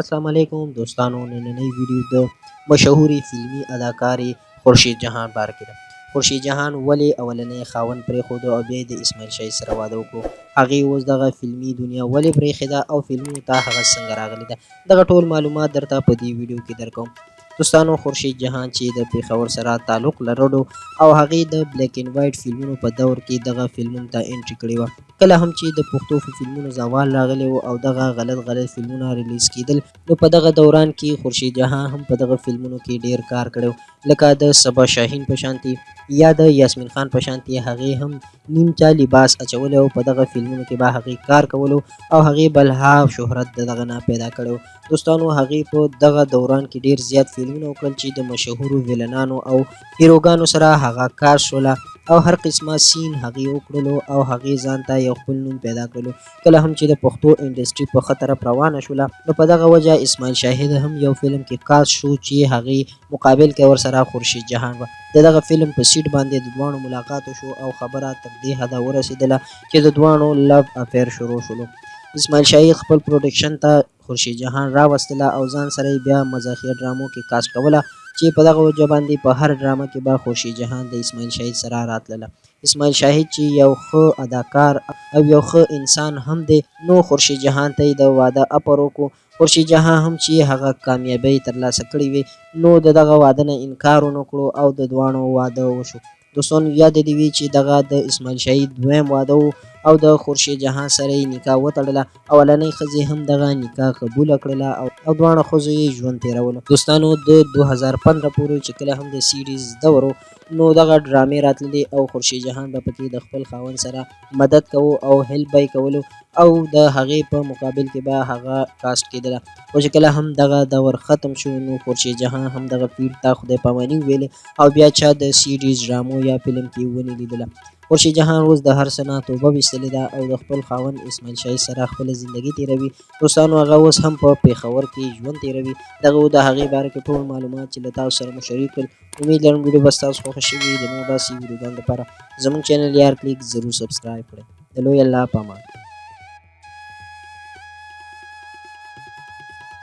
अस्सलाम वालेकुम दोस्तانو नई वीडियो د मशहوري فلمي اداکارې خورشید جهان باره کې ده. خورشید جهان ولې اولنې خاوند پرېښود او بیا د اسماعیل شاهي سره واده وکړو، هغې اوس دغه فلمي دنیا ولې پرېښې ده او فلمونو ته هغه څنګه راغلې ده، دغه ټول معلومات درته په دې ویډیو کې درکوم. دوستانو خورشید جهان چې د پېښور سره تعلق لرلو او هغې د بلیک اینډ وایټ فلمونو په دور کې دغه فلمونو ته انټري کړې وه. کله هم چې د پښتو په فلمونو زوال راغلی و او دغه غلط فلمونه ریلیز کېدل، نو په دغه دوران کې خورشید جهان هم په دغه فلمونو کې ډیر کار کړی، لکه د صبا شاهین په شانتي یا د یاسمین خان په شانتي هغې هم نیم چا لباس اچولی او په دغه فلمونو کې به هغې کار کولو او هغې بلها شهرت د دغه نه پیدا کړی. دوستانو هغې په دغه دوران کې ډیر زیات فلمونه وکړل چې د مشهورو ویلنانو او هیروګانو سره هغه کار شوله او هر قسمه سین هغې وکړلو او هغې ځان ته یو خپل نوم پیدا کړلو. کله هم چې د پښتو انډسټري په ښه طرف روانه شوله، نو په دغه وجه اسماعیل شاهد هم یو فلم کې کاست شو چې هغې مقابل کې ورسره خورشید جهان و. د دغه فلم په سیټ باندې د دواړو ملاقات وشو او خبره تر دې حده ورسېدله چې د دواړو لو افیر شروع شولو. اسماعیل شاهي خپل پروډکشن ته خورشید جهان راوستله او ځان سره یې بیا مزاحیه ډرامو کې کاست کوله چې په دغه وجه باندې په هر ډرامه کې به خورشید جهان د اسماعیل شاهد سره راتلله. اسماعیل شاهد چې یو ښه اداکار او یو ښه انسان هم دی، نو خورشید جهان ته یې د واده اپر وکړو. خورشید جهان هم چې هغه کامیابۍ ترلاسه کړې وي، نو د دغه واده نه انکار ونه کړو او د دواړو واده وشو. دوستانو یاد دې وي چې دغه د اسماعیل شاهي دویم واده و او د خورشید جهان سره یې نکاح وتړله. اولنۍ ښځې هم دغه نکاح قبوله کړله او دواړه ښځو یې ژوند تېرولو. دوستانو د 2015 پورې چې کله هم د سیریز دور و، نو دغه ډرامې راتللې او خورشید جهان به پکې د خپل خاوند سره مدد کوو او هیلپ به یې کولو او د هغې په مقابل کې به هغه کاست کېدله. خو چې کله هم دغه دور ختم شو، نو خورشید جهان هم دغه فیلډ ته خدای پاماني وویلې او بیا چا د سیریز ډرامو یا فلم کې ونه لیدله. خورشید جهان اوس د هر څه نه توبه ویستلې ده او د خپل خاوند اسماعیل شاهي سره خپله زندګي تېروي. دوستانو هغه اوس هم په پېښور کې ژوند تېروي. دغه د هغې باره کې ټول معلومات چې له تاسو سره مو شریک کړل. امید لرم ویډیو به ستاسو خوښه شوې وي. د نور داسې ویډیوګانو لپاره زموږ چینل یار کلیک ضرور سبسکرایب کړئ. د لوی الله په امان.